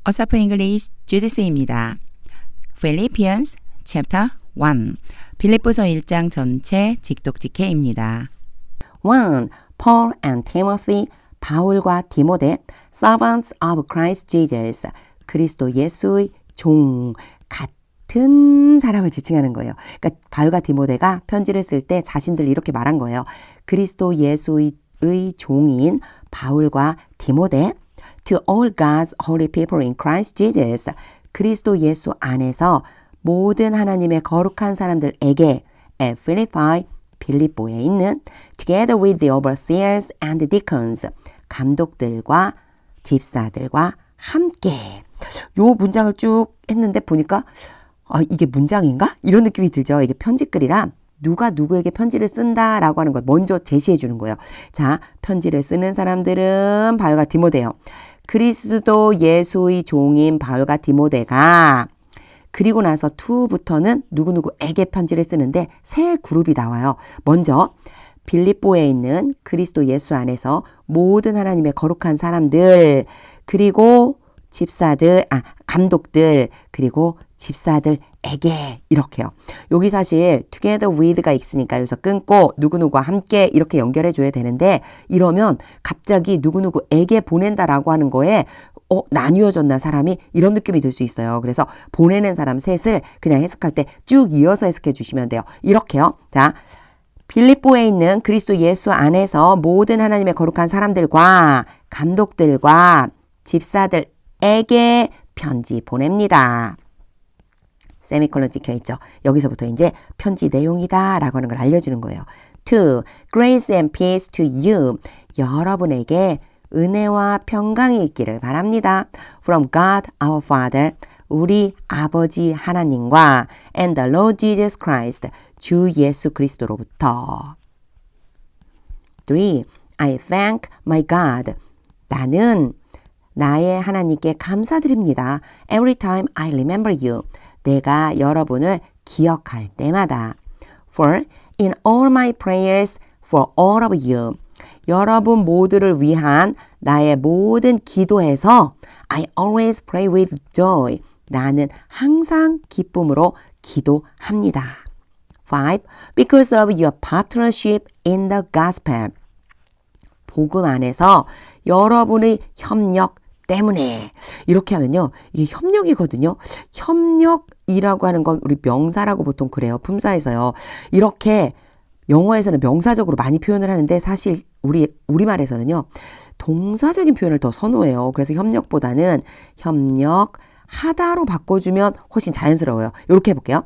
어사프 잉글리시 주디스입니다. Philippians chapter 1 빌립보서 1장 전체 직독직해입니다. 1. Paul and Timothy, 바울과 디모데, servants of Christ Jesus, 그리스도 예수의 종, 같은 사람을 지칭하는 거예요. 그러니까 바울과 디모데가 편지를 쓸 때 자신들 이렇게 말한 거예요. 그리스도 예수의 종인 바울과 디모데, to all God's holy people in Christ Jesus, 그리스도 예수 안에서 모든 하나님의 거룩한 사람들에게 at Philippi, 빌립보에 있는 together with the overseers and deacons, 감독들과 집사들과 함께. 요 문장을 쭉 했는데 보니까 이게 문장인가? 이런 느낌이 들죠. 이게 편지글이라 누가 누구에게 편지를 쓴다라고 하는 걸 먼저 제시해 주는 거예요. 자, 편지를 쓰는 사람들은 바울과 디모데요. 그리스도 예수의 종인 바울과 디모데가 그리고 나서 to부터는 누구누구에게 편지를 쓰는데 세 그룹이 나와요. 먼저 빌립보에 있는 그리스도 예수 안에서 모든 하나님의 거룩한 사람들, 그리고 집사들, 감독들, 그리고 집사들에게 이렇게요. 여기 사실 together with가 있으니까 여기서 끊고 누구누구와 함께 이렇게 연결해 줘야 되는데 이러면 갑자기 누구누구에게 보낸다라고 하는 거에 나뉘어졌나 사람이 이런 느낌이 들 수 있어요. 그래서 보내는 사람 셋을 그냥 해석할 때 쭉 이어서 해석해 주시면 돼요. 이렇게요. 자, 빌립보에 있는 그리스도 예수 안에서 모든 하나님의 거룩한 사람들과 감독들과 집사들에게 편지 보냅니다. 세미콜론 찍혀 있죠. 여기서부터 이제 편지 내용이다 라고 하는 걸 알려주는 거예요. 2. Grace and peace to you. 여러분에게 은혜와 평강이 있기를 바랍니다. From God our Father, 우리 아버지 하나님과 and the Lord Jesus Christ, 주 예수 그리스도로부터. 3. I thank my God. 나는 나의 하나님께 감사드립니다. Every time I remember you. 내가 여러분을 기억할 때마다. For in all my prayers for all of you. 여러분 모두를 위한 나의 모든 기도에서 I always pray with joy. 나는 항상 기쁨으로 기도합니다. 5. Because of your partnership in the gospel. 복음 안에서 여러분의 협력 때문에. 이렇게 하면요, 이게 협력이거든요. 협력이라고 하는 건 우리 명사라고 보통 그래요. 품사에서요. 이렇게 영어에서는 명사적으로 많이 표현을 하는데 사실 우리말에서는요, 동사적인 표현을 더 선호해요. 그래서 협력보다는 협력하다로 바꿔주면 훨씬 자연스러워요. 이렇게 해볼게요.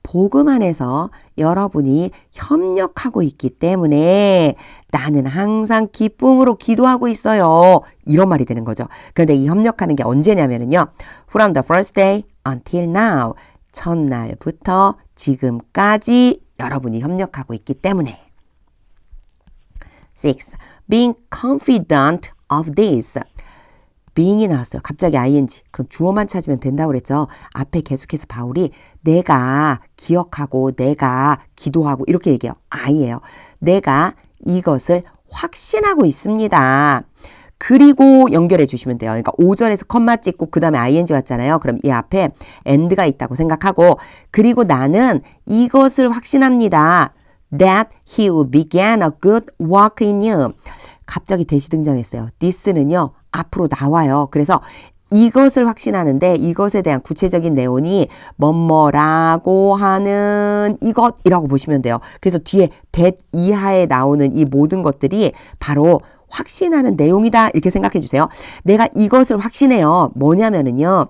복음 안에서 여러분이 협력하고 있기 때문에 나는 항상 기쁨으로 기도하고 있어요. 이런 말이 되는 거죠. 그런데 이 협력하는 게 언제냐면요. From the first day until now. 첫날부터 지금까지 여러분이 협력하고 있기 때문에. 6. Being confident of this. being이 나왔어요. 갑자기 ing. 그럼 주어만 찾으면 된다고 그랬죠. 앞에 계속해서 바울이 내가 기억하고 내가 기도하고 이렇게 얘기해요. I예요. 내가 이것을 확신하고 있습니다. 그리고 연결해 주시면 돼요. 그러니까 5절에서 컴마 찍고 그 다음에 ing 왔잖아요. 그럼 이 앞에 and가 있다고 생각하고 그리고 나는 이것을 확신합니다. That he who began a good work in you. 갑자기 대시 등장했어요. this는요. 앞으로 나와요. 그래서 이것을 확신하는데 이것에 대한 구체적인 내용이 뭐뭐라고 하는 이것이라고 보시면 돼요. 그래서 뒤에 that 이하에 나오는 이 모든 것들이 바로 확신하는 내용이다 이렇게 생각해 주세요. 내가 이것을 확신해요. 뭐냐면은요.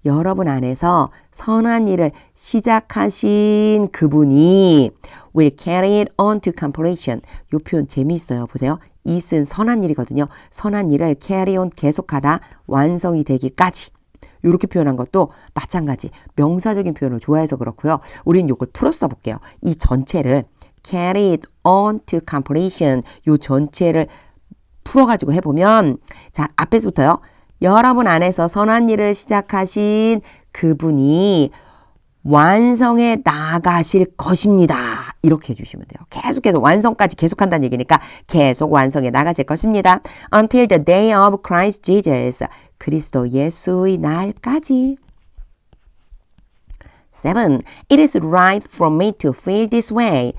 여러분 안에서 선한 일을 시작하신 그분이 will carry it on to completion. 이 표현 재미있어요. 보세요. it은 선한 일이거든요. 선한 일을 carry on 계속하다 완성이 되기까지. 이렇게 표현한 것도 마찬가지. 명사적인 표현을 좋아해서 그렇고요. 우린 이걸 풀어 써볼게요. 이 전체를 carry it on to completion. 이 전체를 풀어가지고 해보면 자 앞에서부터요. 여러분 안에서 선한 일을 시작하신 그분이 완성해 나가실 것입니다. 이렇게 해주시면 돼요. 계속해서 완성까지 계속한다는 얘기니까 계속 완성해 나가실 것입니다. Until the day of Christ Jesus. 그리스도 예수의 날까지. 7. It is right for me to feel this way.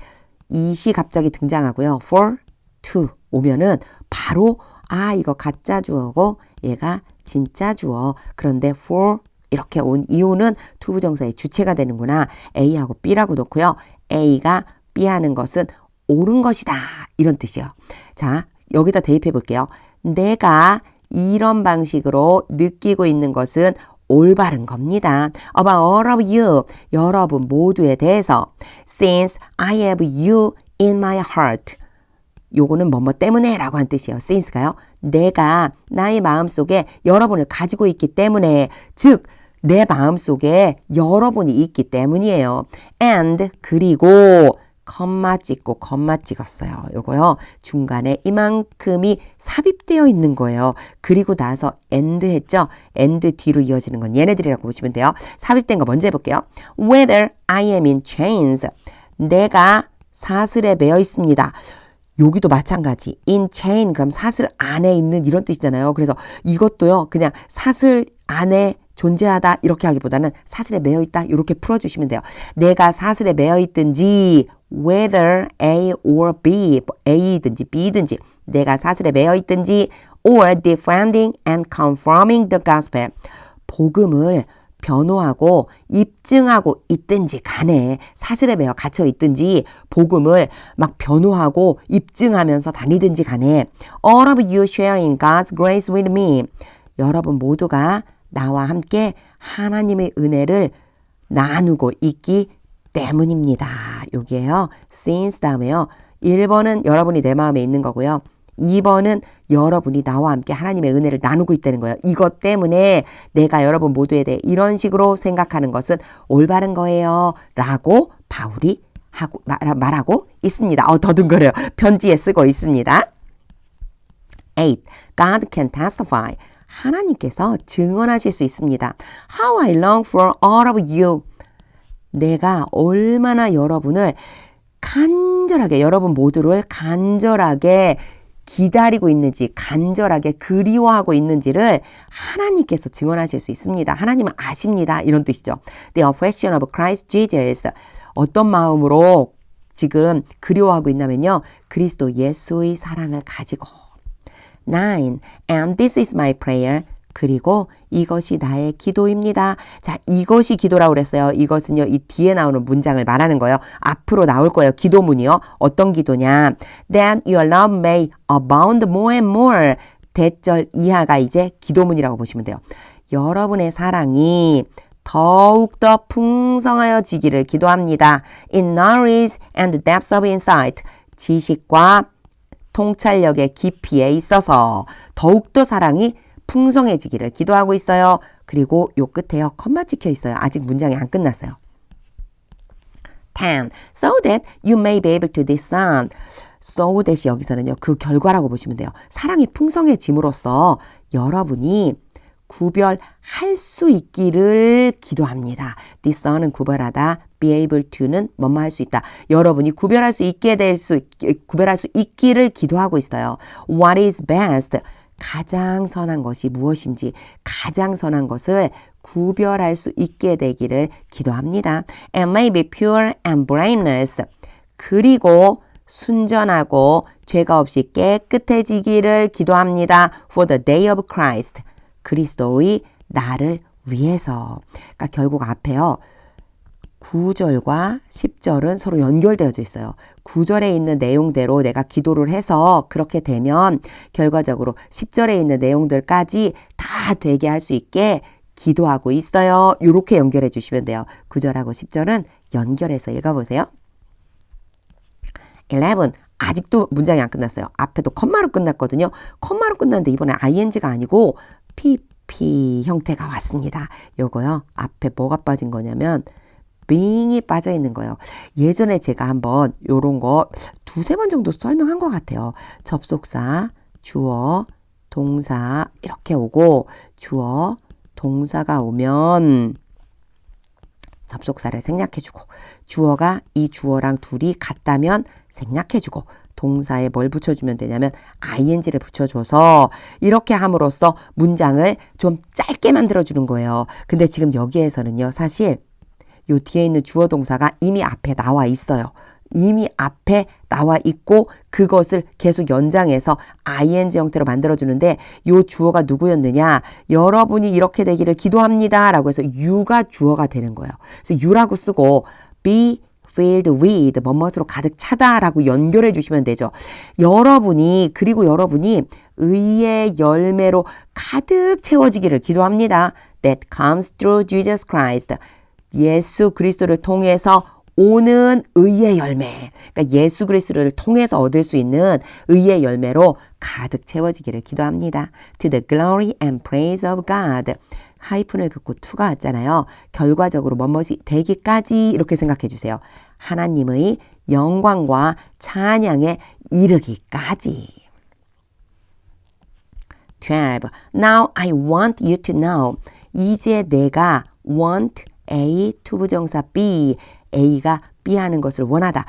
이 시 갑자기 등장하고요. for, to 오면은 바로 이거 가짜 주어고 얘가 진짜 주어. 그런데 for 이렇게 온 이유는 투부정사의 주체가 되는구나. A하고 B라고 놓고요. A가 B 하는 것은 옳은 것이다. 이런 뜻이요. 자, 여기다 대입해 볼게요. 내가 이런 방식으로 느끼고 있는 것은 올바른 겁니다. About all of you, 여러분 모두에 대해서. Since I have you in my heart. 요거는 뭐뭐 때문에 라고 한 뜻이에요. since가요. 내가 나의 마음속에 여러분을 가지고 있기 때문에, 즉 내 마음속에 여러분이 있기 때문이에요. And 그리고 컴마 찍고 컴마 찍었어요. 요거요. 중간에 이만큼이 삽입되어 있는 거예요. 그리고 나서 and 했죠. and 뒤로 이어지는 건 얘네들이라고 보시면 돼요. 삽입된 거 먼저 해볼게요. Whether I am in chains. 내가 사슬에 매여 있습니다. 여기도 마찬가지. in chain 그럼 사슬 안에 있는 이런 뜻이잖아요. 그래서 이것도요. 그냥 사슬 안에 존재하다 이렇게 하기보다는 사슬에 매여 있다 이렇게 풀어주시면 돼요. 내가 사슬에 매여 있든지 whether A or B, A든지 B든지 내가 사슬에 매여 있든지 or defending and confirming the gospel. 복음을 변호하고 입증하고 있든지 간에 사슬에 매여 갇혀 있든지 복음을 막 변호하고 입증하면서 다니든지 간에 all of you sharing God's grace with me. 여러분 모두가 나와 함께 하나님의 은혜를 나누고 있기 때문입니다. 여기에요. since 다음에요. 1번은 여러분이 내 마음에 있는 거고요. 2번은 여러분이 나와 함께 하나님의 은혜를 나누고 있다는 거예요. 이것 때문에 내가 여러분 모두에 대해 이런 식으로 생각하는 것은 올바른 거예요. 라고 바울이 말하고 있습니다. 더듬거려요. 편지에 쓰고 있습니다. 8. God can testify. 하나님께서 증언하실 수 있습니다. How I long for all of you. 내가 얼마나 여러분을 간절하게, 여러분 모두를 간절하게 기다리고 있는지, 간절하게 그리워하고 있는지를 하나님께서 증언하실 수 있습니다. 하나님은 아십니다. 이런 뜻이죠. The affection of Christ Jesus. 어떤 마음으로 지금 그리워하고 있냐면요. 그리스도 예수의 사랑을 가지고. 9. And this is my prayer. 그리고 이것이 나의 기도입니다. 자, 이것이 기도라고 그랬어요. 이것은요, 이 뒤에 나오는 문장을 말하는 거예요. 앞으로 나올 거예요. 기도문이요. 어떤 기도냐. That your love may abound more and more. 대절 이하가 이제 기도문이라고 보시면 돼요. 여러분의 사랑이 더욱더 풍성하여지기를 기도합니다. In knowledge and depths of insight. 지식과 통찰력의 깊이에 있어서 더욱더 사랑이 풍성해지기를 기도하고 있어요. 그리고 요 끝에요. 컴마 찍혀 있어요. 아직 문장이 안 끝났어요. 10. So that you may be able to discern. So that이 여기서는요. 그 결과라고 보시면 돼요. 사랑이 풍성해짐으로써 여러분이 구별할 수 있기를 기도합니다. discern은 구별하다. be able to는 뭐뭐 할 수 있다. 여러분이 구별할 수 있기를 기도하고 있어요. What is best? 가장 선한 것이 무엇인지 가장 선한 것을 구별할 수 있게 되기를 기도합니다. And may be pure and blameless. 그리고 순전하고 죄가 없이 깨끗해지기를 기도합니다. For the day of Christ. 그리스도의 날을 위해서. 그러니까 결국 앞에요. 9절과 10절은 서로 연결되어져 있어요. 9절에 있는 내용대로 내가 기도를 해서 그렇게 되면 결과적으로 10절에 있는 내용들까지 다 되게 할 수 있게 기도하고 있어요. 이렇게 연결해 주시면 돼요. 9절하고 10절은 연결해서 읽어보세요. 11. 아직도 문장이 안 끝났어요. 앞에도 컴마로 끝났거든요. 컴마로 끝났는데 이번에 ing가 아니고 PP 형태가 왔습니다. 요거요. 앞에 뭐가 빠진 거냐면 being이 빠져 있는 거예요. 예전에 제가 한번 요런 거 두세 번 정도 설명한 것 같아요. 접속사, 주어, 동사 이렇게 오고 주어, 동사가 오면 접속사를 생략해주고 주어가 이 주어랑 둘이 같다면 생략해주고 동사에 뭘 붙여주면 되냐면 ing를 붙여줘서 이렇게 함으로써 문장을 좀 짧게 만들어주는 거예요. 근데 지금 여기에서는요. 사실 요 뒤에 있는 주어 동사가 이미 앞에 나와 있어요. 이미 앞에 나와 있고 그것을 계속 연장해서 ing 형태로 만들어주는데 요 주어가 누구였느냐? 여러분이 이렇게 되기를 기도합니다. 라고 해서 you가 주어가 되는 거예요. 그래서 you라고 쓰고 be filled with 뭐뭇으로 가득 차다라고 연결해 주시면 되죠. 그리고 여러분이 의의 열매로 가득 채워지기를 기도합니다. That comes through Jesus Christ. 예수 그리스도를 통해서 오는 의의 열매. 그러니까 예수 그리스도를 통해서 얻을 수 있는 의의 열매로 가득 채워지기를 기도합니다. To the glory and praise of God. 하이픈을 긋고 to가 왔잖아요. 결과적으로 뭐뭇이 되기까지 이렇게 생각해 주세요. 하나님의 영광과 찬양에 이르기까지. 12. Now I want you to know. 이제 내가 want A, 투부정사 B, A가 B 하는 것을 원하다.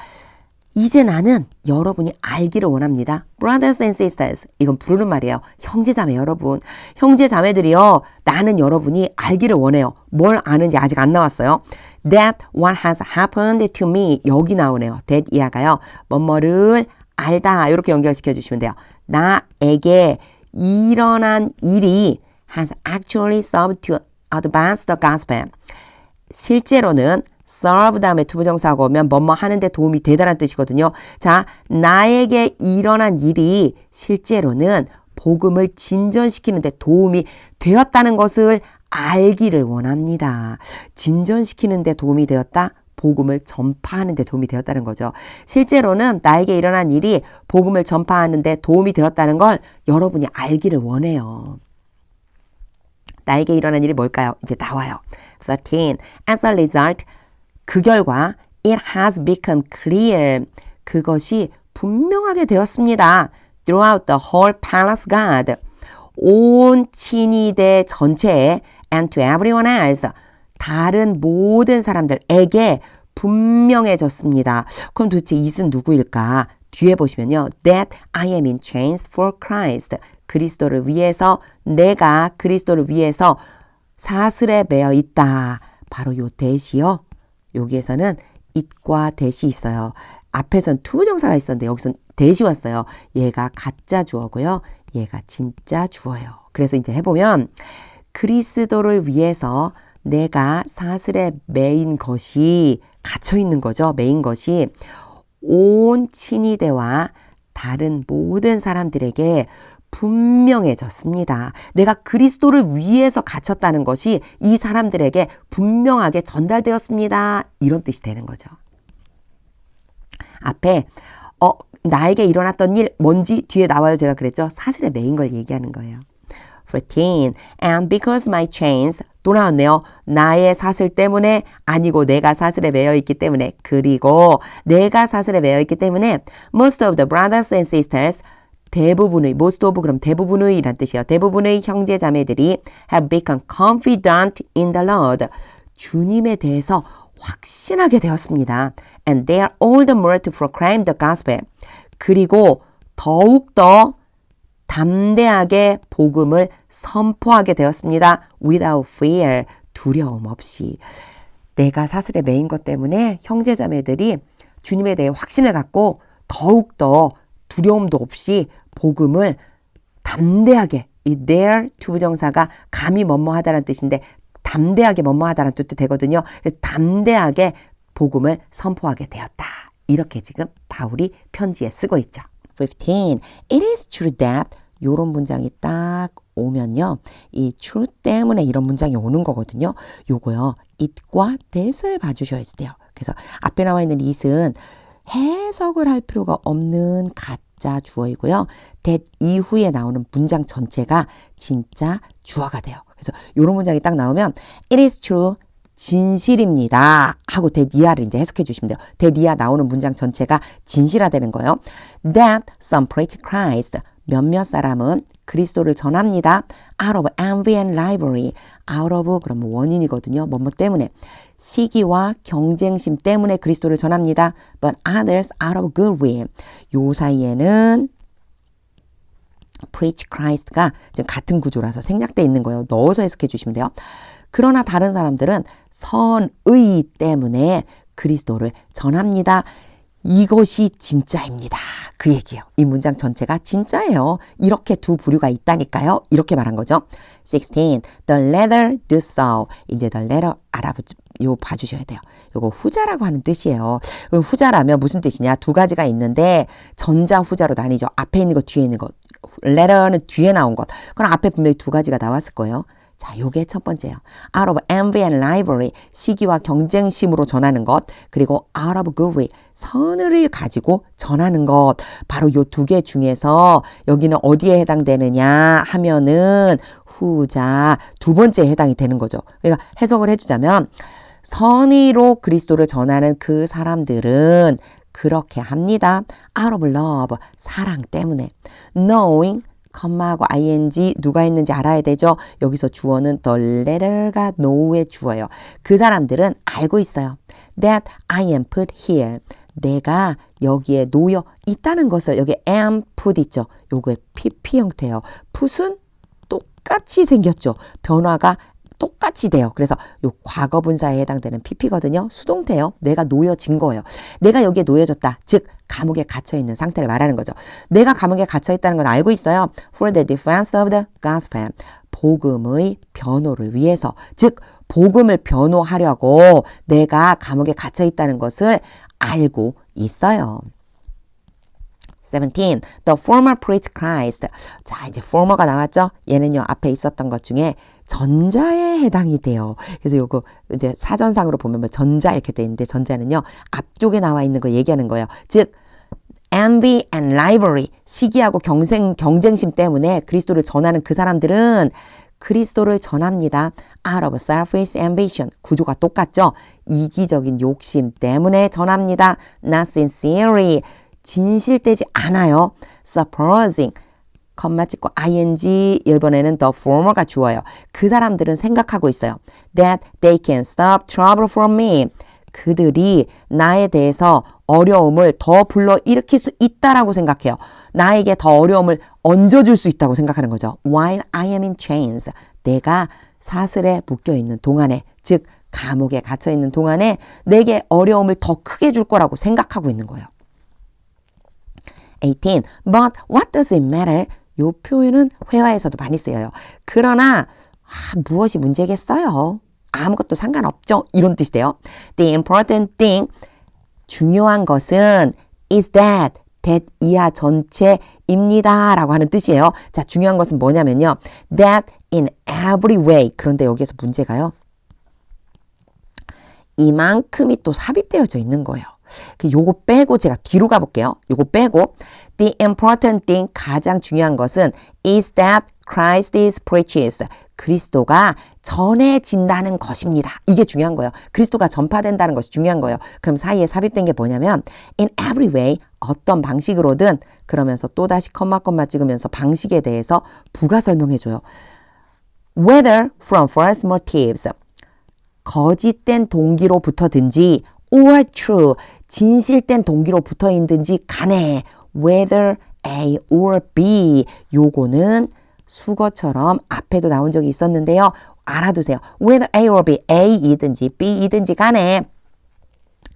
이제 나는 여러분이 알기를 원합니다. Brothers and sisters. 이건 부르는 말이에요. 형제자매 여러분. 형제자매들이요. 나는 여러분이 알기를 원해요. 뭘 아는지 아직 안 나왔어요. That what has happened to me. 여기 나오네요. that 이하가요. 뭐뭐를 알다. 이렇게 연결시켜 주시면 돼요. 나에게 일어난 일이 has actually served to advance the gospel. 실제로는 serve 다음에 투부정사가 오면 뭐뭐 하는데 도움이 되다라는 뜻이거든요. 자, 나에게 일어난 일이 실제로는 복음을 진전시키는 데 도움이 되었다는 것을 알기를 원합니다. 진전시키는 데 도움이 되었다? 복음을 전파하는 데 도움이 되었다는 거죠. 실제로는 나에게 일어난 일이 복음을 전파하는 데 도움이 되었다는 걸 여러분이 알기를 원해요. 나에게 일어난 일이 뭘까요? 이제 나와요. 13. As a result, 그 결과 it has become clear. 그것이 분명하게 되었습니다. Throughout the whole palace guard. 온 친위대 전체에 and to everyone else. 다른 모든 사람들에게 분명해졌습니다. 그럼 도대체 이은 누구일까? 뒤에 보시면요. That I am in chains for Christ. 그리스도를 위해서 내가 그리스도를 위해서 사슬에 매어 있다. 바로 요 that이요. 여기에서는 it과 that이 있어요. 앞에선 투부정사가 있었는데 여기선 that이 왔어요. 얘가 가짜 주어고요. 얘가 진짜 주어예요. 그래서 이제 해보면 그리스도를 위해서 내가 사슬에 매인 것이 갇혀 있는 거죠. 매인 것이 온 친위대와 다른 모든 사람들에게 분명해졌습니다. 내가 그리스도를 위해서 갇혔다는 것이 이 사람들에게 분명하게 전달되었습니다. 이런 뜻이 되는 거죠. 앞에 나에게 일어났던 일 뭔지 뒤에 나와요. 제가 그랬죠. 사슬에 매인 걸 얘기하는 거예요. 14. And because my chains 또 나왔네요. 나의 사슬 때문에 아니고 내가 사슬에 매여 있기 때문에 그리고 내가 사슬에 매여 있기 때문에 most of the brothers and sisters 대부분의 most of 그럼 대부분의 이란 뜻이에요. 대부분의 형제 자매들이 have become confident in the Lord. 주님에 대해서 확신하게 되었습니다. And they are all the more to proclaim the gospel. 그리고 더욱더 담대하게 복음을 선포하게 되었습니다. Without fear, 두려움 없이. 내가 사슬에 매인 것 때문에 형제자매들이 주님에 대해 확신을 갖고 더욱더 두려움도 없이 복음을 담대하게, 이 there 투부정사가 감히 뭐뭐하다라는 뜻인데 담대하게 뭐뭐하다라는 뜻도 되거든요. 담대하게 복음을 선포하게 되었다. 이렇게 지금 바울이 편지에 쓰고 있죠. 15. It is true that 요런 문장이 딱 오면요. 이 true 때문에 이런 문장이 오는 거거든요. 요거요. it과 that을 봐주셔야 돼요. 그래서 앞에 나와 있는 it은 해석을 할 필요가 없는 가짜 주어이고요. that 이후에 나오는 문장 전체가 진짜 주어가 돼요. 그래서 요런 문장이 딱 나오면 it is true. 진실입니다. 하고 that 이하를 이제 해석해 주시면 돼요. that 이하 나오는 문장 전체가 진실화되는 거예요. That some preach Christ. 몇몇 사람은 그리스도를 전합니다. out of envy and rivalry. out of 그러면 원인이거든요. 뭐뭐 때문에. 시기와 경쟁심 때문에 그리스도를 전합니다. but others out of goodwill. 요 사이에는 preach Christ가 지금 같은 구조라서 생략되어 있는 거예요. 넣어서 해석해 주시면 돼요. 그러나 다른 사람들은 선의 때문에 그리스도를 전합니다. 이것이 진짜입니다. 그 얘기예요. 이 문장 전체가 진짜예요. 이렇게 두 부류가 있다니까요. 이렇게 말한 거죠. 16. The latter do so. 이제 the latter 봐주셔야 돼요. 이거 후자라고 하는 뜻이에요. 후자라면 무슨 뜻이냐? 두 가지가 있는데 전자 후자로 나뉘죠. 앞에 있는 것, 뒤에 있는 것. letter는 뒤에 나온 것. 그럼 앞에 분명히 두 가지가 나왔을 거예요. 자, 요게 첫 번째예요. out of envy and rivalry, 시기와 경쟁심으로 전하는 것, 그리고 out of goodwill, 선의를 가지고 전하는 것. 바로 요 두 개 중에서 여기는 어디에 해당되느냐 하면은 후자 두 번째에 해당이 되는 거죠. 그러니까 해석을 해주자면 선의로 그리스도를 전하는 그 사람들은 그렇게 합니다. out of love, 사랑 때문에. knowing, 컴마하고 ing 누가 했는지 알아야 되죠. 여기서 주어는 the letter가 know의 주어예요. 그 사람들은 알고 있어요. that I am put here. 내가 여기에 놓여 있다는 것을, 여기 am put 있죠. 요거의 pp 형태예요. put은 똑같이 생겼죠. 변화가 똑같이 돼요. 그래서 요 과거분사에 해당되는 pp거든요. 수동태예요. 내가 놓여진 거예요. 내가 여기에 놓여졌다. 즉 감옥에 갇혀있는 상태를 말하는 거죠. 내가 감옥에 갇혀있다는 건 알고 있어요. For the defense of the gospel. 복음의 변호를 위해서. 즉 복음을 변호하려고 내가 감옥에 갇혀있다는 것을 알고 있어요. 17. The former preached Christ. 자, 이제 former가 나왔죠? 얘는요, 앞에 있었던 것 중에 전자에 해당이 돼요. 그래서 요거 이제 사전상으로 보면 뭐 전자 이렇게 돼 있는데 전자는요, 앞쪽에 나와 있는 거 얘기하는 거예요. 즉, envy and rivalry. 시기하고 경쟁심 때문에 그리스도를 전하는 그 사람들은 그리스도를 전합니다. out of selfish ambition. 구조가 똑같죠? 이기적인 욕심 때문에 전합니다. not sincerely. 진실되지 않아요. supposing, 컴마 찍고 ing, 이번에는 the former가 주어요. 그 사람들은 생각하고 있어요. that they can stop trouble from me. 그들이 나에 대해서 어려움을 더 불러일으킬 수 있다라고 생각해요. 나에게 더 어려움을 얹어줄 수 있다고 생각하는 거죠. while I am in chains. 내가 사슬에 묶여있는 동안에, 즉 감옥에 갇혀있는 동안에 내게 어려움을 더 크게 줄 거라고 생각하고 있는 거예요. 18. But what does it matter? 요 표현은 회화에서도 많이 쓰여요. 그러나 무엇이 문제겠어요? 아무것도 상관없죠. 이런 뜻이 돼요. The important thing, 중요한 것은 is that 이하 전체입니다 라고 하는 뜻이에요. 자, 중요한 것은 뭐냐면요. that in every way. 그런데 여기에서 문제가요. 이만큼이 또 삽입되어져 있는 거예요. 요거 빼고 제가 뒤로 가볼게요. 요거 빼고 the important thing, 가장 중요한 것은 is that Christ is preached. 그리스도가 전해진다는 것입니다. 이게 중요한 거예요. 그리스도가 전파된다는 것이 중요한 거예요. 그럼 사이에 삽입된 게 뭐냐면 in every way, 어떤 방식으로든, 그러면서 또다시 컴마 찍으면서 방식에 대해서 부가 설명해줘요. whether from false motives, 거짓된 동기로부터든지 or true, 진실된 동기로부터인든지 간에 whether A or B, 요거는 수거처럼 앞에도 나온 적이 있었는데요. 알아두세요. whether A or B, A이든지 B이든지 간에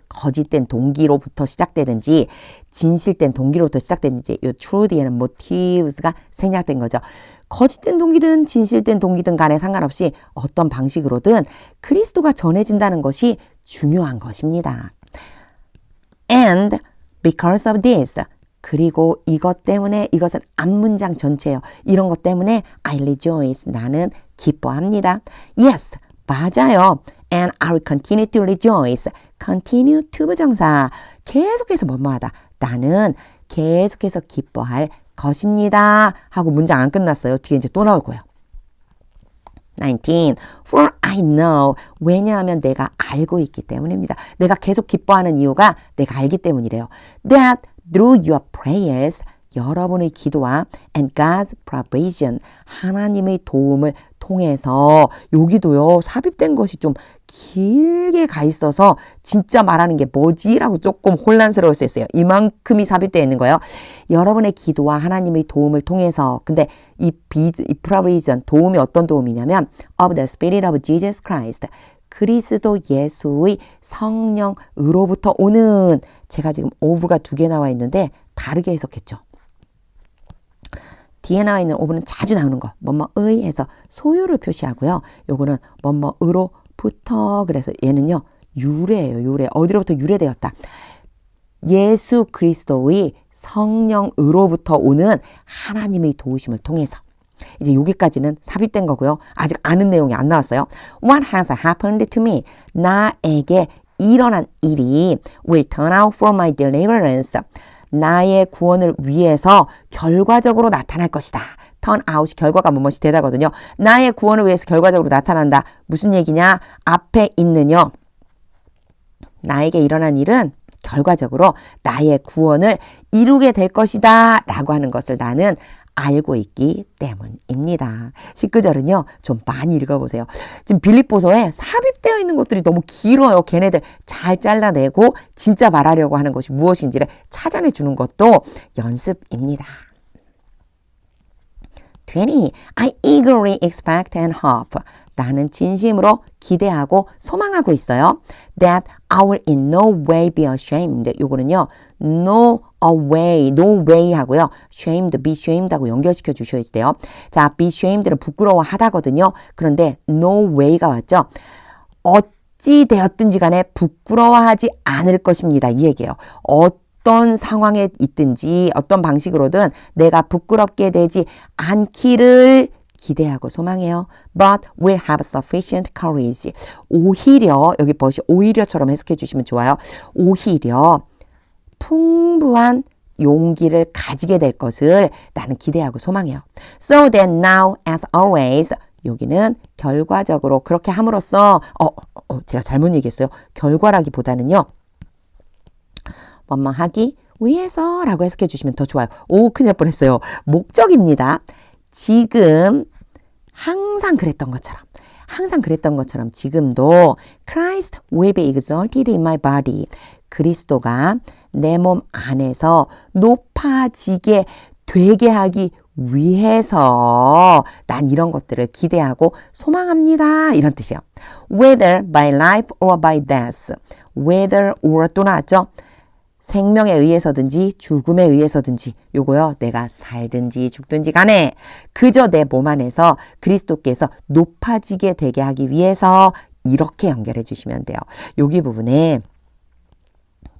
거짓된 동기로부터 시작되든지 진실된 동기로부터 시작되든지, 요 true 뒤에는 motives가 생략된 거죠. 거짓된 동기든 진실된 동기든 간에 상관없이 어떤 방식으로든 그리스도가 전해진다는 것이 중요한 것입니다. And because of this, 그리고 이것 때문에, 이것은 앞문장 전체예요. 이런 것 때문에 I rejoice, 나는 기뻐합니다. Yes, 맞아요. And I will continue to rejoice. continue to 부정사, 계속해서 뭐뭐하다. 나는 계속해서 기뻐할 것입니다. 하고 문장 안 끝났어요. 뒤에 이제 또 나올 거예요. 19. For I know. 왜냐하면 내가 알고 있기 때문입니다. 내가 계속 기뻐하는 이유가 내가 알기 때문이래요. That through your prayers, 여러분의 기도와 and God's provision, 하나님의 도움을 통해서 여기도요 삽입된 것이 좀 길게 가 있어서 진짜 말하는 게 뭐지? 라고 조금 혼란스러울 수 있어요. 이만큼이 삽입되어 있는 거예요. 여러분의 기도와 하나님의 도움을 통해서 근데 이 provision, 도움이 어떤 도움이냐면 of the Spirit of Jesus Christ, 그리스도 예수의 성령으로부터 오는, 제가 지금 of가 2개 나와 있는데 다르게 해석했죠. 뒤에 나와 있는 of는 자주 나오는 거, 뭐뭐의 해서 소유를 표시하고요. 요거는 뭐뭐으로부터, 그래서 얘는요 유래예요. 유래. 어디로부터 유래되었다. 예수 그리스도의 성령으로부터 오는 하나님의 도우심을 통해서. 이제 여기까지는 삽입된 거고요. 아직 아는 내용이 안 나왔어요. What has happened to me? 나에게 일어난 일이 will turn out for my deliverance. 나의 구원을 위해서 결과적으로 나타날 것이다. turn out이 결과가 뭐뭐이 되다거든요. 나의 구원을 위해서 결과적으로 나타난다. 무슨 얘기냐? 앞에 있는요. 나에게 일어난 일은 결과적으로 나의 구원을 이루게 될 것이다 라고 하는 것을 나는 알고 있기 때문입니다. 19절은요. 좀 많이 읽어보세요. 지금 빌립보서에 삽입되어 있는 것들이 너무 길어요. 걔네들 잘 잘라내고 진짜 말하려고 하는 것이 무엇인지를 찾아내주는 것도 연습입니다. 20. I eagerly expect and hope. 나는 진심으로 기대하고 소망하고 있어요. That I will in no way be ashamed. 요거는요. no way 하고요. shamed, be shamed 하고 연결시켜 주셔야 돼요. 자, be shamed는 부끄러워하다거든요. 그런데 no way가 왔죠. 어찌 되었든지 간에 부끄러워하지 않을 것입니다. 이 얘기예요. 어떤 상황에 있든지 어떤 방식으로든 내가 부끄럽게 되지 않기를 기대하고 소망해요. But we'll have sufficient courage. 오히려, 여기 버시 오히려처럼 해석해 주시면 좋아요. 오히려 풍부한 용기를 가지게 될 것을 나는 기대하고 소망해요. So that now as always, 여기는 결과적으로 그렇게 함으로써 제가 잘못 얘기했어요. 결과라기보다는요. 뭐뭐 하기 위해서 라고 해석해 주시면 더 좋아요. 오, 큰일 날 뻔했어요. 목적입니다. 지금 항상 그랬던 것처럼 지금도 Christ will be exalted in my body. 그리스도가 내 몸 안에서 높아지게 되게 하기 위해서 난 이런 것들을 기대하고 소망합니다. 이런 뜻이에요. Whether by life or by death. Whether or 또 나왔죠. 생명에 의해서든지 죽음에 의해서든지 요거요. 내가 살든지 죽든지 간에 그저 내 몸 안에서 그리스도께서 높아지게 되게 하기 위해서 이렇게 연결해 주시면 돼요. 여기 부분에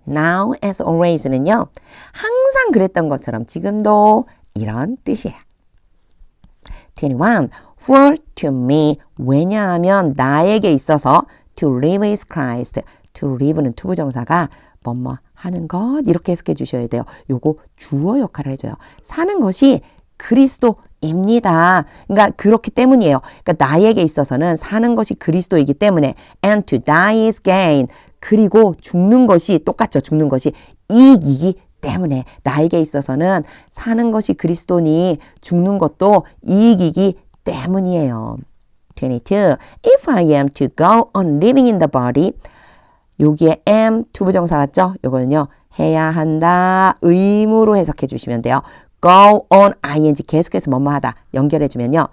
now as always는요. 항상 그랬던 것처럼 지금도 이런 뜻이에요. 21. For to me. 왜냐하면 나에게 있어서 to live is Christ. to live는 투부정사가 뭐뭐 하는 것 이렇게 해석해 주셔야 돼요. 요거 주어 역할을 해줘요. 사는 것이 그리스도입니다. 그러니까 그렇기 때문이에요. 그러니까 나에게 있어서는 사는 것이 그리스도이기 때문에 and to die is gain. 그리고 죽는 것이 똑같죠. 죽는 것이 이익이기 때문에 나에게 있어서는 사는 것이 그리스도니 죽는 것도 이익이기 때문이에요. 22. If I am to go on living in the body. 여기에 am 투부정사 왔죠? 요거는요. 해야 한다. 의무로 해석해 주시면 돼요. go on ing 계속해서 뭐뭐 하다. 연결해 주면요.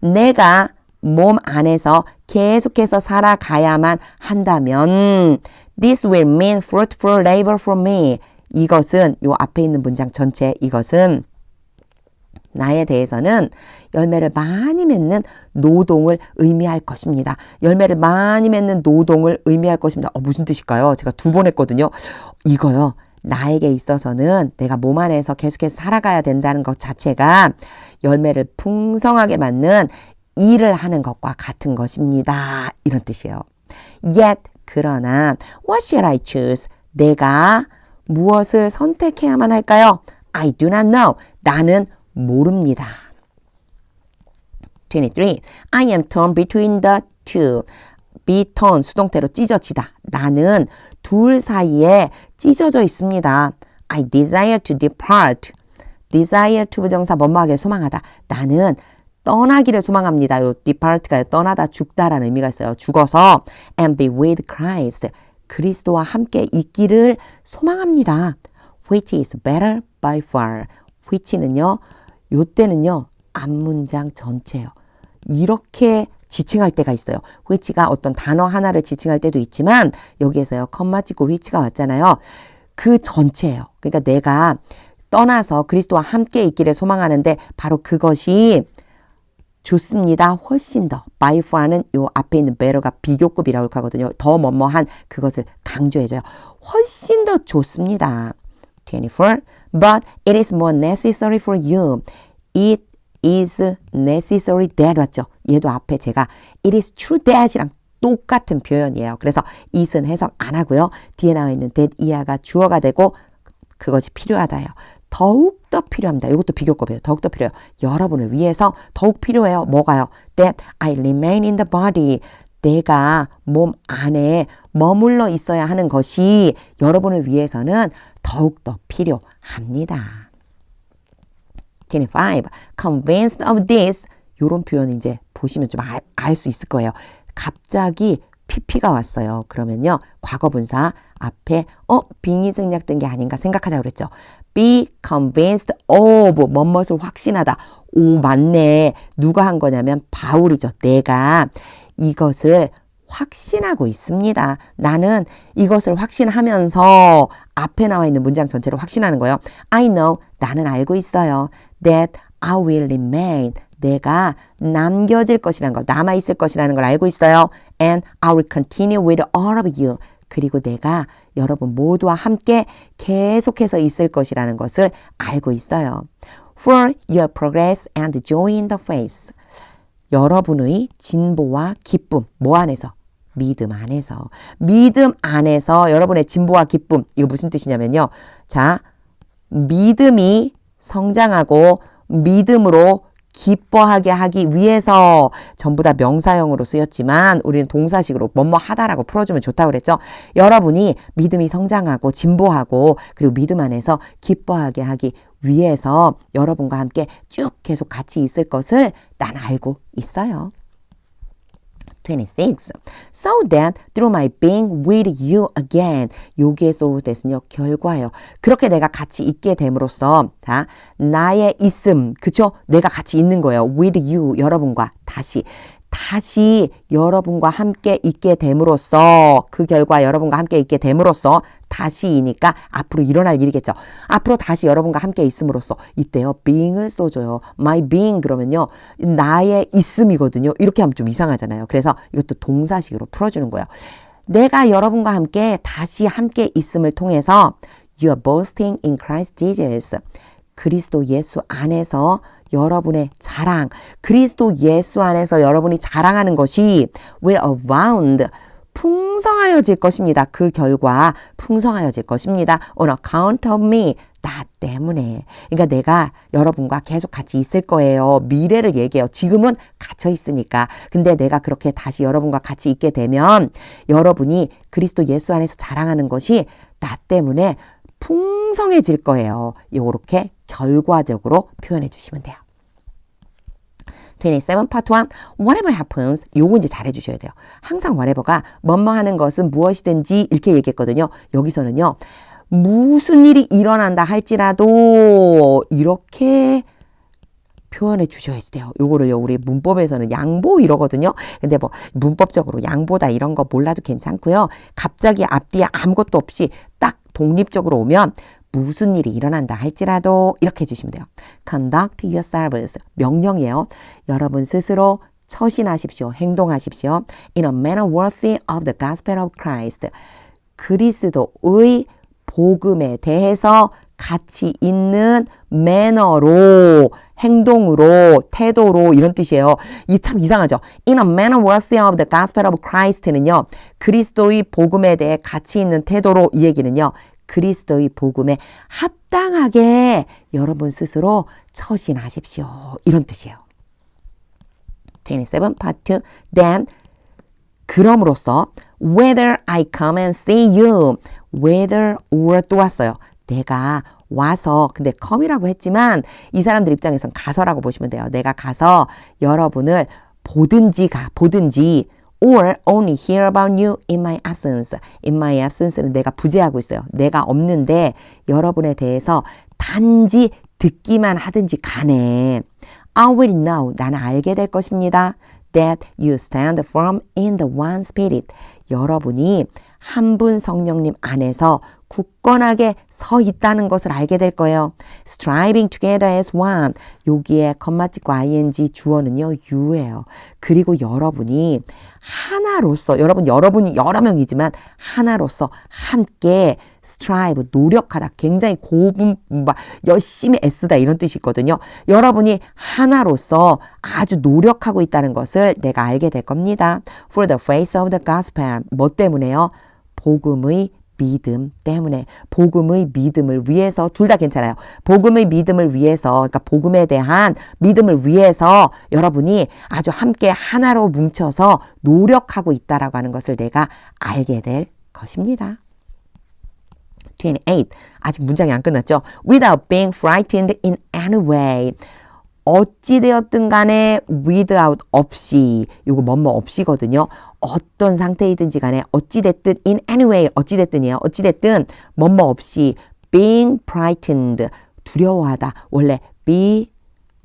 내가 몸 안에서 계속해서 살아가야만 한다면 this will mean fruitful labor for me. 이것은 요 앞에 있는 문장 전체 이것은 나에 대해서는 열매를 많이 맺는 노동을 의미할 것입니다. 열매를 많이 맺는 노동을 의미할 것입니다. 무슨 뜻일까요? 제가 2번 했거든요. 이거요. 나에게 있어서는 내가 몸 안에서 계속해서 살아가야 된다는 것 자체가 열매를 풍성하게 맞는 일을 하는 것과 같은 것입니다. 이런 뜻이에요. Yet, 그러나 what shall I choose? 내가 무엇을 선택해야만 할까요? I do not know. 나는 모릅니다. 23. I am torn between the two. be torn, 수동태로 찢어지다. 나는 둘 사이에 찢어져 있습니다. I desire to depart. desire to 부정사 뭐뭐하게 소망하다. 나는 떠나기를 소망합니다. 요 depart가요. 떠나다 죽다라는 의미가 있어요. 죽어서 and be with Christ. 그리스도와 함께 있기를 소망합니다. which is better by far. which는요. 요때는요. 앞문장 전체예요. 이렇게 지칭할 때가 있어요. which가 어떤 단어 하나를 지칭할 때도 있지만 여기에서요. 컴마 찍고 which가 왔잖아요. 그 전체예요. 그러니까 내가 떠나서 그리스도와 함께 있기를 소망하는데 바로 그것이 좋습니다. 훨씬 더. by far는 요 앞에 있는 better가 비교급이라고 하거든요. 더 뭐뭐한 그것을 강조해줘요. 훨씬 더 좋습니다. 24. But it is more necessary for you. It is necessary that 왔죠. 얘도 앞에 제가 it is true that이랑 똑같은 표현이에요. 그래서 it은 해석 안 하고요. 뒤에 나와 있는 that 이하가 주어가 되고 그것이 필요하다요. 더욱더 필요합니다. 이것도 비교급이에요. 더욱더 필요해요. 여러분을 위해서 더욱 필요해요. 뭐가요? That I remain in the body. 내가 몸 안에 머물러 있어야 하는 것이 여러분을 위해서는 더욱더 필요합니다. 25. Convinced of this. 이런 표현 이제 보시면 좀 알 수 있을 거예요. 갑자기 PP가 왔어요. 그러면요. 과거분사 앞에 빙의 생략된 게 아닌가 생각하자고 그랬죠. Be convinced of 뭐뭇을 확신하다. 오 맞네. 누가 한 거냐면 바울이죠. 내가 이것을 확신하고 있습니다. 나는 이것을 확신하면서 앞에 나와 있는 문장 전체를 확신하는 거예요. I know. 나는 알고 있어요. That I will remain. 내가 남겨질 것이라는 걸, 남아있을 것이라는 걸 알고 있어요. And I will continue with all of you. 그리고 내가 여러분 모두와 함께 계속해서 있을 것이라는 것을 알고 있어요. For your progress and joy in the faith. 여러분의 진보와 기쁨, 뭐 안에서? 믿음 안에서. 믿음 안에서 여러분의 진보와 기쁨. 이거 무슨 뜻이냐면요. 자, 믿음이 성장하고 믿음으로 기뻐하게 하기 위해서 전부 다 명사형으로 쓰였지만 우리는 동사식으로 뭐뭐 하다라고 풀어주면 좋다고 그랬죠. 여러분이 믿음이 성장하고 진보하고 그리고 믿음 안에서 기뻐하게 하기 위해서 여러분과 함께 쭉 계속 같이 있을 것을 난 알고 있어요. 26. So that through my being with you again. 요게 so that은요. 결과예요. 그렇게 내가 같이 있게 됨으로써 자 나의 있음. 그쵸? 내가 같이 있는 거예요. with you. 여러분과 다시 여러분과 함께 있게 됨으로써 그 결과 여러분과 함께 있게 됨으로써 다시이니까 앞으로 일어날 일이겠죠. 앞으로 다시 여러분과 함께 있음으로써 이때요. being을 써줘요. my being 그러면요. 나의 있음이거든요. 이렇게 하면 좀 이상하잖아요. 그래서 이것도 동사식으로 풀어주는 거예요. 내가 여러분과 함께 다시 함께 있음을 통해서 you are boasting in Christ Jesus. 그리스도 예수 안에서 여러분의 자랑, 그리스도 예수 안에서 여러분이 자랑하는 것이 will abound, 풍성하여질 것입니다. 그 결과 풍성하여질 것입니다. On account of me, 나 때문에. 그러니까 내가 여러분과 계속 같이 있을 거예요. 미래를 얘기해요. 지금은 갇혀 있으니까. 근데 내가 그렇게 다시 여러분과 같이 있게 되면 여러분이 그리스도 예수 안에서 자랑하는 것이 나 때문에 풍성해질 거예요. 요렇게 결과적으로 표현해 주시면 돼요. 27 part 1 whatever happens 요거 이제 잘해 주셔야 돼요. 항상 whatever가 뭐뭐 하는 것은 무엇이든지 이렇게 얘기했거든요. 여기서는요. 무슨 일이 일어난다 할지라도 이렇게 표현해 주셔야 돼요. 요거를요. 우리 문법에서는 양보 이러거든요. 근데 뭐 문법적으로 양보다 이런 거 몰라도 괜찮고요. 갑자기 앞뒤에 아무것도 없이 딱 독립적으로 오면 무슨 일이 일어난다 할지라도 이렇게 해주시면 돼요. Conduct yourselves. 명령이에요. 여러분 스스로 처신하십시오. 행동하십시오. In a manner worthy of the gospel of Christ. 그리스도의 복음에 대해서 가치 있는 매너로, 행동으로, 태도로 이런 뜻이에요. 이게 참 이상하죠. In a manner worthy of the gospel of Christ는요. 그리스도의 복음에 대해 가치 있는 태도로 이 얘기는요. 그리스도의 복음에 합당하게 여러분 스스로 처신하십시오. 이런 뜻이에요. 27 part 2 Then 그럼으로써 whether I come and see you whether or 또 왔어요. 내가 와서, 근데 come이라고 했지만 이 사람들 입장에선 가서라고 보시면 돼요. 내가 가서 여러분을 보든지 or only hear about you in my absence. in my absence는 내가 부재하고 있어요. 내가 없는데 여러분에 대해서 단지 듣기만 하든지 간에 I will know. 나는 알게 될 것입니다. That you stand firm in the one spirit. 여러분이 한 분 성령님 안에서 굳건하게 서 있다는 것을 알게 될 거예요. Striving together as one. 여기에 겉맞짓고 ing 주어는요. you예요. 그리고 여러분이 하나로서 여러분이 여러 명이지만 하나로서 함께 strive, 노력하다, 굉장히 열심히 애쓰다 이런 뜻이 있거든요. 여러분이 하나로서 아주 노력하고 있다는 것을 내가 알게 될 겁니다. For the face of the gospel. 뭐 때문에요? 복음의 믿음 때문에. 복음의 믿음을 위해서, 둘 다 괜찮아요. 복음의 믿음을 위해서, 그러니까 복음에 대한 믿음을 위해서 여러분이 아주 함께 하나로 뭉쳐서 노력하고 있다라고 하는 것을 내가 알게 될 것입니다. 28. 아직 문장이 안 끝났죠? Without being frightened in any way. 어찌되었든 간에 without 없이, 요거 뭐뭐 없이거든요. 어떤 상태이든지 간에 어찌됐든 in any way, 어찌됐든이에요. 어찌됐든 뭐뭐 없이 being frightened, 두려워하다. 원래 be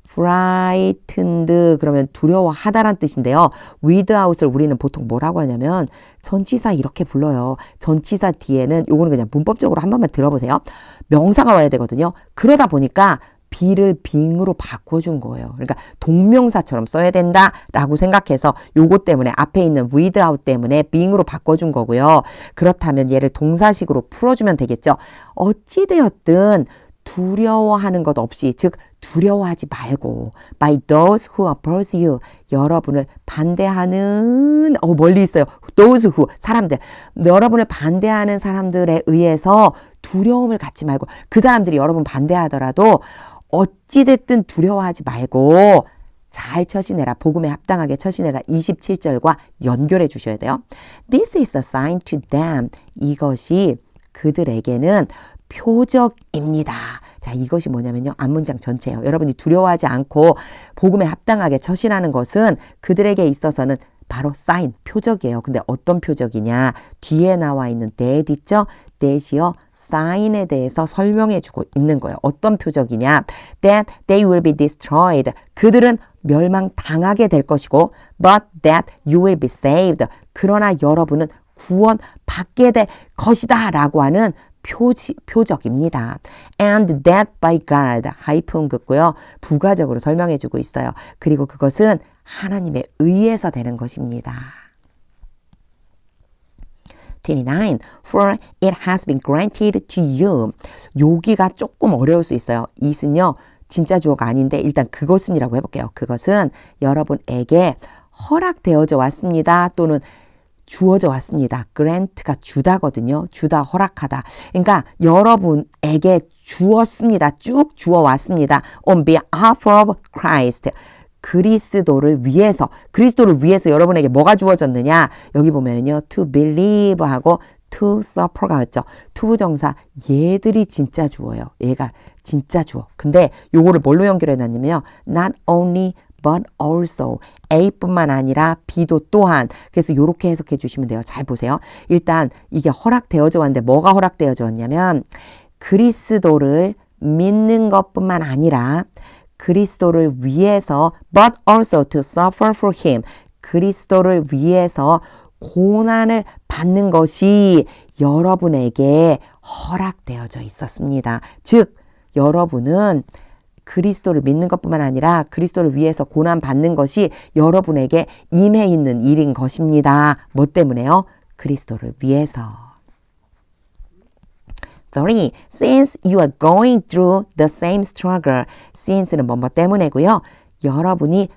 frightened 그러면 두려워하다란 뜻인데요. without을 우리는 보통 뭐라고 하냐면 전치사 이렇게 불러요. 전치사 뒤에는 요거는 그냥 문법적으로 한 번만 들어보세요. 명사가 와야 되거든요. 그러다 보니까 be를 being으로 바꿔준 거예요. 그러니까 동명사처럼 써야 된다라고 생각해서 요거 때문에 앞에 있는 without 때문에 being으로 바꿔준 거고요. 그렇다면 얘를 동사식으로 풀어주면 되겠죠. 어찌되었든 두려워하는 것 없이, 즉 두려워하지 말고 by those who oppose you. 여러분을 반대하는 멀리 있어요. those who, 사람들. 여러분을 반대하는 사람들에 의해서 두려움을 갖지 말고, 그 사람들이 여러분 반대하더라도 어찌됐든 두려워하지 말고 잘 처신해라. 복음에 합당하게 처신해라. 27절과 연결해 주셔야 돼요. This is a sign to them. 이것이 그들에게는 표적입니다. 자, 이것이 뭐냐면요. 앞문장 전체예요. 여러분이 두려워하지 않고 복음에 합당하게 처신하는 것은 그들에게 있어서는 바로 사인, 표적이에요. 근데 어떤 표적이냐? 뒤에 나와 있는 that 있죠? that이요. 사인에 대해서 설명해 주고 있는 거예요. 어떤 표적이냐? That they will be destroyed. 그들은 멸망당하게 될 것이고 but that you will be saved. 그러나 여러분은 구원받게 될 것이다 라고 하는 표적입니다. And that by God 하이픈 긋고요. 부가적으로 설명해 주고 있어요. 그리고 그것은 하나님에 의해서 되는 것입니다. 29. For it has been granted to you. 여기가 조금 어려울 수 있어요. it은요. 진짜 주어가 아닌데 일단 그것은이라고 해볼게요. 그것은 여러분에게 허락되어져 왔습니다. 또는 주어져 왔습니다. grant가 주다거든요. 주다, 허락하다. 그러니까 여러분에게 주었습니다. 쭉 주어왔습니다. On behalf of Christ. 그리스도를 위해서 여러분에게 뭐가 주어졌느냐? 여기 보면은요. to believe 하고 to suffer가 왔죠. 투부정사 얘들이 진짜 주어요. 얘가 진짜 주어. 근데 요거를 뭘로 연결해 놨냐면요. not only but also. A뿐만 아니라 B도 또한. 그래서 이렇게 해석해 주시면 돼요. 잘 보세요. 일단 이게 허락되어져 왔는데 뭐가 허락되어져 왔냐면 그리스도를 믿는 것뿐만 아니라 그리스도를 위해서 but also to suffer for him. 그리스도를 위해서 고난을 받는 것이 여러분에게 허락되어져 있었습니다. 즉 여러분은 그리스도를 믿는 것뿐만 아니라 그리스도를 위해서 고난 받는 것이 여러분에게 임해 있는 일인 것입니다. 뭐 때문에요? 그리스도를 위해서. 3. Since you are going through the same struggle. Since는 뭐뭐 때문에고요. 여러분이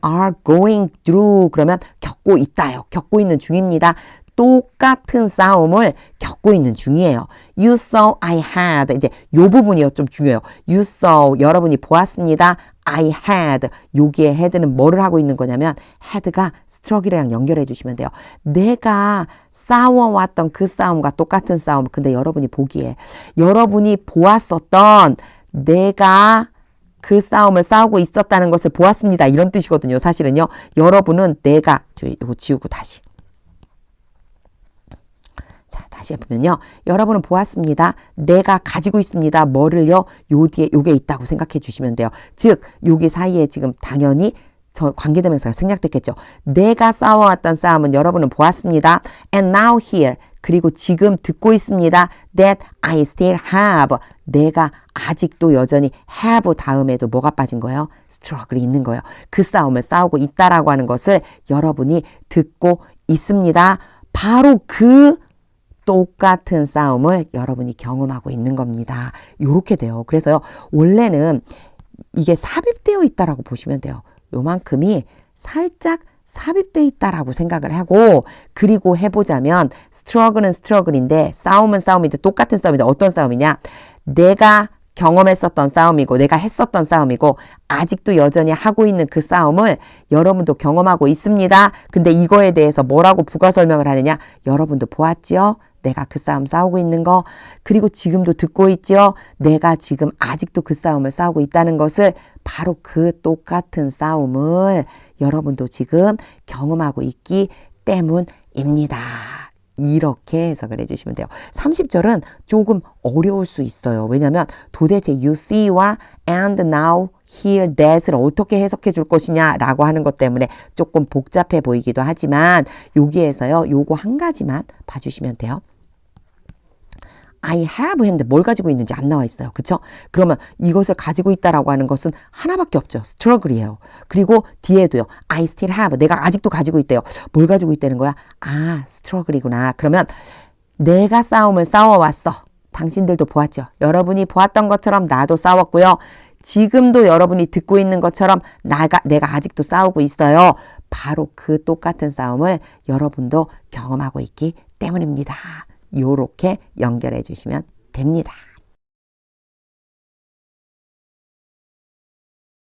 are going through 그러면 겪고 있다요. 겪고 있는 중입니다. 똑같은 싸움을 겪고 있는 중이에요. You saw I had. 이제 요 부분이 좀 중요해요. You saw. 여러분이 보았습니다. I had. 여기에 had는 뭐를 하고 있는 거냐면 had가 struggle이랑 연결해 주시면 돼요. 내가 싸워왔던 그 싸움과 똑같은 싸움. 근데 여러분이 보기에 여러분이 보았었던 내가 그 싸움을 싸우고 있었다는 것을 보았습니다. 이런 뜻이거든요. 사실은요. 여러분은 내가 이거 지우고 다시. 자, 다시 해보면요. 여러분은 보았습니다. 내가 가지고 있습니다. 뭐를요? 요 뒤에 요게 있다고 생각해 주시면 돼요. 즉, 요게 사이에 지금 당연히 저 관계대명사가 생략됐겠죠. 내가 싸워왔던 싸움은 여러분은 보았습니다. And now here. 그리고 지금 듣고 있습니다. That I still have. 내가 아직도 여전히 have 다음에도 뭐가 빠진 거예요? struggle이 있는 거예요. 그 싸움을 싸우고 있다라고 하는 것을 여러분이 듣고 있습니다. 바로 그 똑같은 싸움을 여러분이 경험하고 있는 겁니다. 요렇게 돼요. 그래서요. 원래는 이게 삽입되어 있다라고 보시면 돼요. 요만큼이 살짝 삽입되어 있다라고 생각을 하고 그리고 해보자면 struggle은 struggle인데 싸움은 싸움인데 똑같은 싸움인데 어떤 싸움이냐? 내가 경험했었던 싸움이고 내가 했었던 싸움이고 아직도 여전히 하고 있는 그 싸움을 여러분도 경험하고 있습니다. 근데 이거에 대해서 뭐라고 부가 설명을 하느냐? 여러분도 보았지요? 내가 그 싸움 싸우고 있는 거 그리고 지금도 듣고 있죠. 내가 지금 아직도 그 싸움을 싸우고 있다는 것을 바로 그 똑같은 싸움을 여러분도 지금 경험하고 있기 때문입니다. 이렇게 해석을 해주시면 돼요. 30절은 조금 어려울 수 있어요. 왜냐하면 도대체 you see와 and now, here, that을 어떻게 해석해 줄 것이냐라고 하는 것 때문에 조금 복잡해 보이기도 하지만 여기에서요. 요거 한 가지만 봐주시면 돼요. I have 했는데 뭘 가지고 있는지 안 나와 있어요. 그쵸? 그러면 이것을 가지고 있다라고 하는 것은 하나밖에 없죠. struggle이에요. 그리고 뒤에도요. I still have. 내가 아직도 가지고 있대요. 뭘 가지고 있다는 거야? 아, struggle이구나. 그러면 내가 싸움을 싸워왔어. 당신들도 보았죠. 여러분이 보았던 것처럼 나도 싸웠고요. 지금도 여러분이 듣고 있는 것처럼 내가 아직도 싸우고 있어요. 바로 그 똑같은 싸움을 여러분도 경험하고 있기 때문입니다. 요렇게 연결해 주시면 됩니다.